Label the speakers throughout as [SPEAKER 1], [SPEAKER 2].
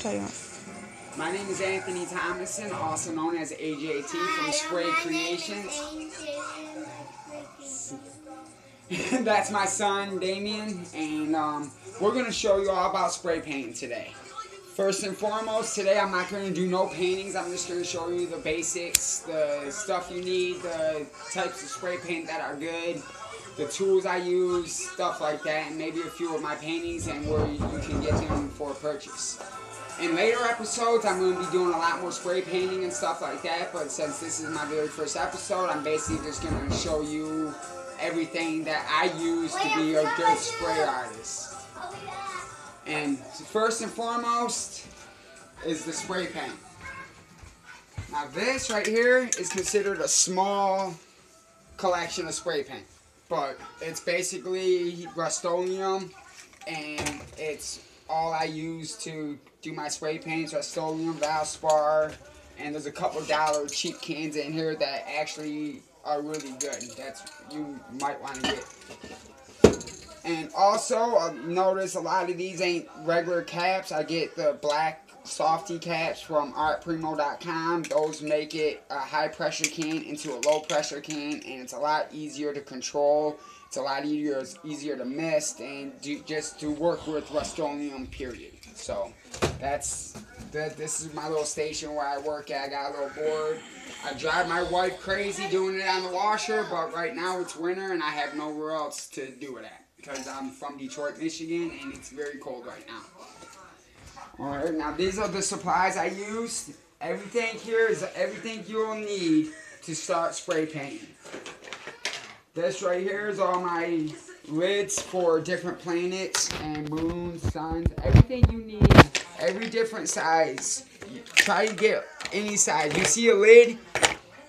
[SPEAKER 1] My name is Anthony Thomason, also known as AJT from Spray Creations. That's my son, Damien, and we're going to show you all about spray painting today. First and foremost, today I'm not going to do no paintings. I'm just going to show you the basics, the stuff you need, the types of spray paint that are good, the tools I use, stuff like that, and maybe a few of my paintings and where you can get them for purchase. In later episodes, I'm going to be doing a lot more spray painting and stuff like that, but since this is my very first episode, I'm basically just going to show you everything that I use to be a good spray artist. And first and foremost is the spray paint. Now this right here is considered a small collection of spray paint, but it's basically Rust-Oleum, and it's all I use to do my spray paints. Rust-Oleum, Valspar, and there's a couple dollar cheap cans in here that actually are really good. That's you might want to get. And also, notice a lot of these ain't regular caps. I get the black softy caps from artprimo.com. Those make it a high pressure can into a low pressure can, and it's a lot easier to control. It's a lot easier to mist and just to work with Rust-Oleum, period. So this is my little station where I work at. I got a little board. I drive my wife crazy doing it on the washer, but right now it's winter and I have nowhere else to do it at because I'm from Detroit, Michigan, and it's very cold right now. Alright, now these are the supplies I use. Everything here is everything you'll need to start spray painting. This right here is all my lids for different planets and moons, suns, everything you need, every different size. Try to get any size. You see a lid,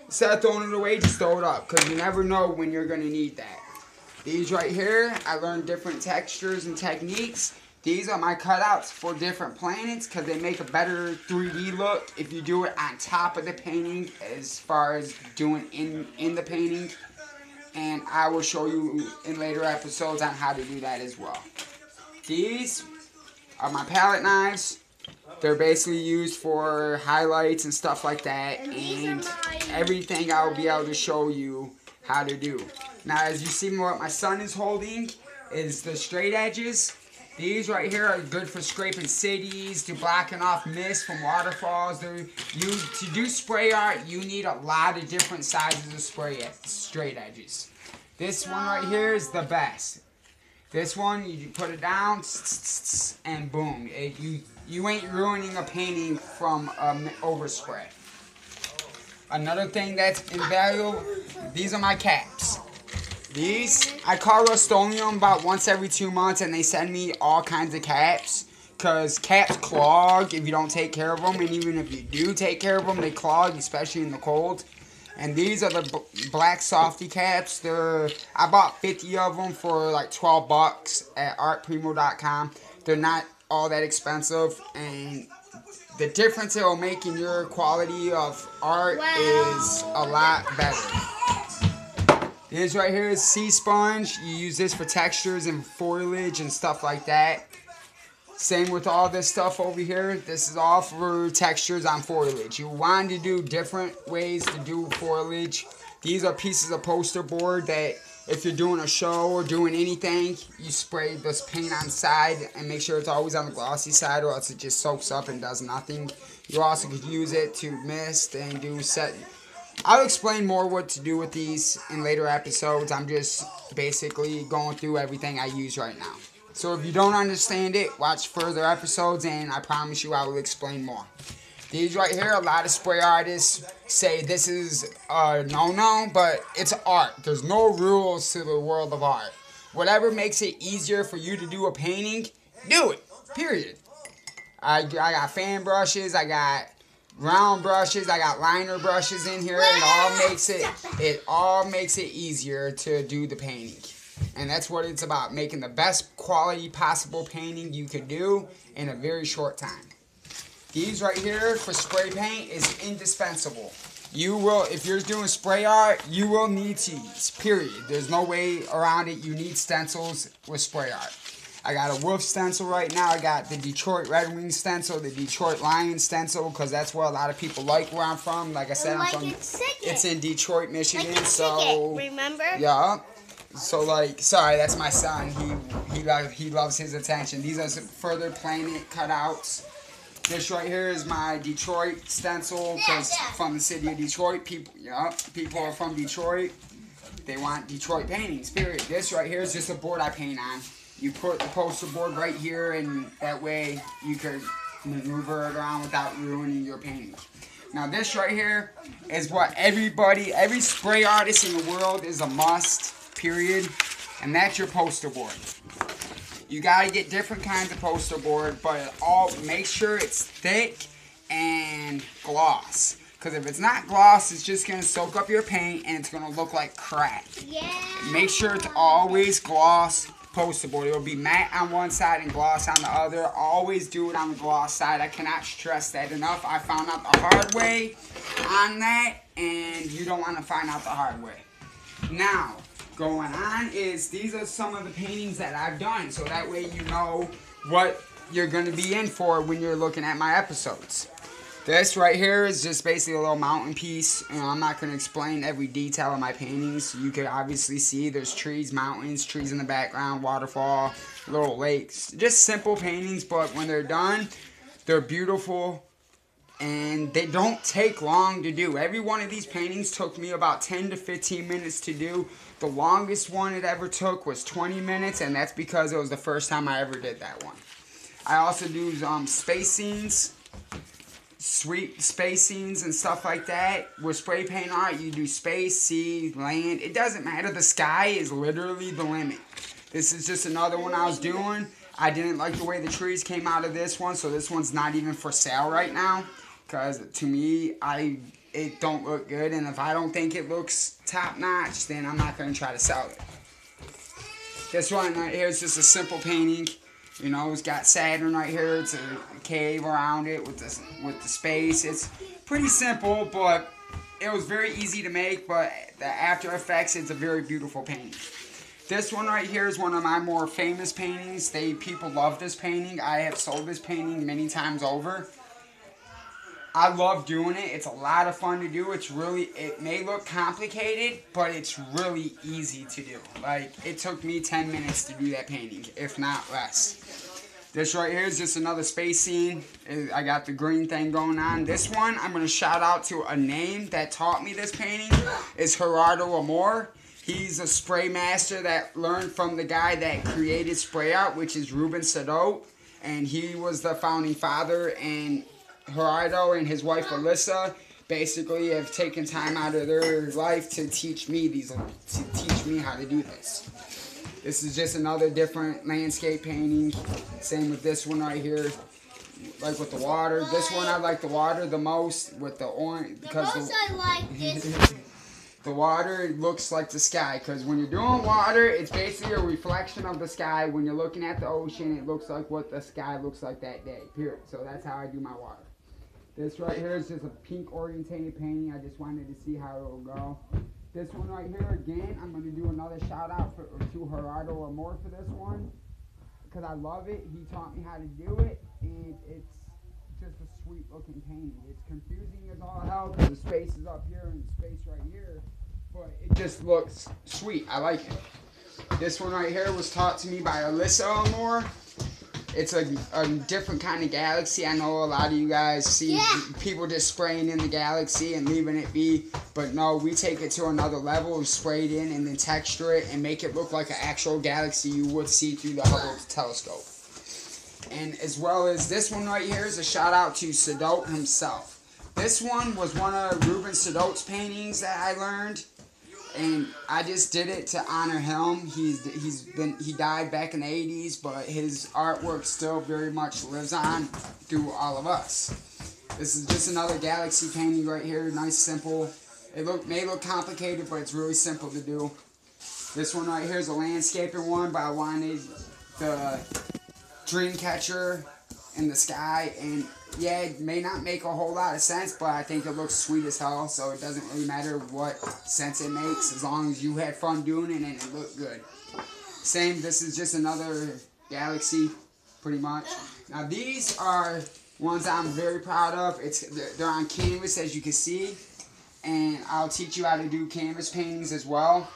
[SPEAKER 1] instead of throwing it away, just throw it up, because you never know when you're going to need that. These right here, I learned different textures and techniques. These are my cutouts for different planets, because they make a better 3D look if you do it on top of the painting, as far as doing in the painting. And I will show you in later episodes on how to do that as well. These are my palette knives. They're basically used for highlights and stuff like that. And everything I will be able to show you how to do. Now, as you see, what my son is holding is the straight edges. These right here are good for scraping cities, to blocking off mist from waterfalls. To do spray art, you need a lot of different sizes of straight edges. This one right here is the best. This one, you put it down, and boom. You ain't ruining a painting from overspray. Another thing that's invaluable, these are my caps. These, I call Rust-Oleum about once every 2 months, and they send me all kinds of caps. Because caps clog if you don't take care of them, and even if you do take care of them, they clog, especially in the cold. And these are the black softy caps. I bought 50 of them for like 12 bucks at artprimo.com. They're not all that expensive, and the difference it will make in your quality of art is a lot better. This right here is sea sponge. You use this for textures and foliage and stuff like that. Same with all this stuff over here. This is all for textures on foliage. You want to do different ways to do foliage. These are pieces of poster board that if you're doing a show or doing anything, you spray this paint on the side and make sure it's always on the glossy side, or else it just soaks up and does nothing. You also could use it to mist and do set. I'll explain more what to do with these in later episodes. I'm just basically going through everything I use right now. So if you don't understand it, watch further episodes, and I promise you I will explain more. These right here, a lot of spray artists say this is a no-no, but it's art. There's no rules to the world of art. Whatever makes it easier for you to do a painting, do it, period. I got fan brushes, I got round brushes, I got liner brushes in here. It all makes it easier to do the painting. And that's what it's about, making the best quality possible painting you could do in a very short time. These right here for spray paint is indispensable. You will, if you're doing spray art, you will need these, period. There's no way around it. You need stencils with spray art. I got a wolf stencil right now. I got the Detroit Red Wings stencil, the Detroit Lions stencil, because that's where a lot of people like where I'm from. Like I said, I'm from. It's in Detroit, Michigan.
[SPEAKER 2] Like
[SPEAKER 1] so
[SPEAKER 2] remember?
[SPEAKER 1] yeah. So like, sorry, that's my son. He loves his attention. These are some Further Planet cutouts. This right here is my Detroit stencil, because from the city of Detroit, people are from Detroit. They want Detroit paintings, period. This right here is just a board I paint on. You put the poster board right here, and that way you could maneuver it around without ruining your painting. Now this right here is what every spray artist in the world is a must, period. And that's your poster board. You gotta get different kinds of poster board, but make sure it's thick and gloss. Because if it's not gloss, it's just gonna soak up your paint and it's gonna look like crap.
[SPEAKER 2] Yeah.
[SPEAKER 1] Make sure it's always gloss poster board. It'll be matte on one side and gloss on the other. Always do it on the gloss side. I cannot stress that enough. I found out the hard way on that, and you don't want to find out the hard way. Now, going on is these are some of the paintings that I've done, so that way you know what you're going to be in for when you're looking at my episodes. This right here is just basically a little mountain piece. I'm not going to explain every detail of my paintings. You can obviously see there's trees, mountains, trees in the background, waterfall, little lakes. Just simple paintings, but when they're done, they're beautiful and they don't take long to do. Every one of these paintings took me about 10 to 15 minutes to do. The longest one it ever took was 20 minutes, and that's because it was the first time I ever did that one. I also do space scenes. Sweet space scenes and stuff like that. With spray paint art, you do space, sea, land. It doesn't matter. The sky is literally the limit. This is just another one I was doing. I didn't like the way the trees came out of this one, so this one's not even for sale right now. Because to me, it don't look good, and if I don't think it looks top notch, then I'm not going to try to sell it. This one right here is just a simple painting. You know, it's got Saturn right here. It's a cave around it with the space. It's pretty simple, but it was very easy to make. But the after effects, it's a very beautiful painting. This one right here is one of my more famous paintings. People love this painting. I have sold this painting many times over. I love doing it. It's a lot of fun to do. It may look complicated, but it's really easy to do. Like, it took me 10 minutes to do that painting, if not less. This right here is just another space scene. I got the green thing going on. This one, I'm going to shout out to a name that taught me this painting. It's Gerardo Amor. He's a spray master that learned from the guy that created spray art, which is Ruben Sedot. And he was the founding father, and Gerardo and his wife Alyssa basically have taken time out of their life to teach me how to do this. This is just another different landscape painting. Same with this one right here, like with the water. This one I like the water the most with the orange because
[SPEAKER 2] I like this.
[SPEAKER 1] The water looks like the sky, because when you're doing water, it's basically a reflection of the sky. When you're looking at the ocean, it looks like what the sky looks like that day, period. So that's how I do my water. This right here is just a pink orientated painting. I just wanted to see how it will go. This one right here, again, I'm going to do another shout out to Gerardo Amor for this one, because I love it. He taught me how to do it, and it's just a sweet looking painting. It's confusing as all hell because the space is up here and the space right here, but it just looks sweet. I like it. This one right here was taught to me by Alyssa Amor. It's a different kind of galaxy. I know a lot of you guys see people just spraying in the galaxy and leaving it be, but no, we take it to another level and spray it in and then texture it and make it look like an actual galaxy you would see through the Hubble telescope. And as well as this one right here is a shout out to Sedot himself. This one was one of Ruben Sedot's paintings that I learned, and I just did it to honor him. He died back in the 80s, but his artwork still very much lives on through all of us. This is just another galaxy painting right here, nice, simple. It may look complicated, but it's really simple to do. This one right here is a landscaping one, but I wanted the dream catcher in the sky, and yeah, it may not make a whole lot of sense, but I think it looks sweet as hell, so it doesn't really matter what sense it makes as long as you had fun doing it and it looked good. Same, this is just another Galaxy, pretty much. Now these are ones I'm very proud of. They're on canvas, as you can see, and I'll teach you how to do canvas paintings as well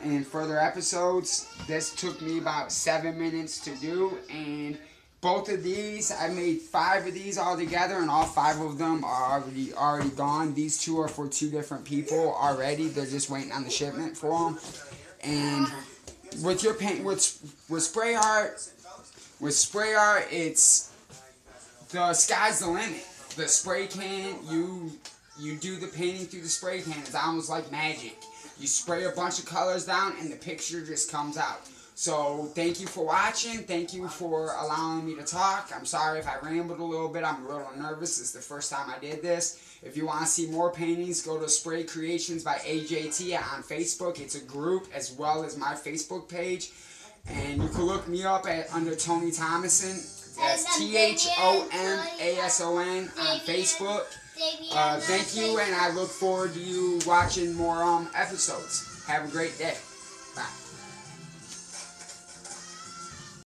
[SPEAKER 1] in further episodes. This took me about 7 minutes to do, and both of these, I made 5 of these all together, and all 5 of them are already gone. These 2 are for 2 different people already. They're just waiting on the shipment for them. And with your paint, with spray art, it's the sky's the limit. The spray can, you do the painting through the spray can. It's almost like magic. You spray a bunch of colors down, and the picture just comes out. So thank you for watching. Thank you for allowing me to talk. I'm sorry if I rambled a little bit. I'm a little nervous. It's the first time I did this. If you want to see more paintings, go to Spray Creations by AJT on Facebook. It's a group as well as my Facebook page. And you can look me up under Tony Thomason. That's THOMASON on Facebook. Thank you, and I look forward to you watching more episodes. Have a great day.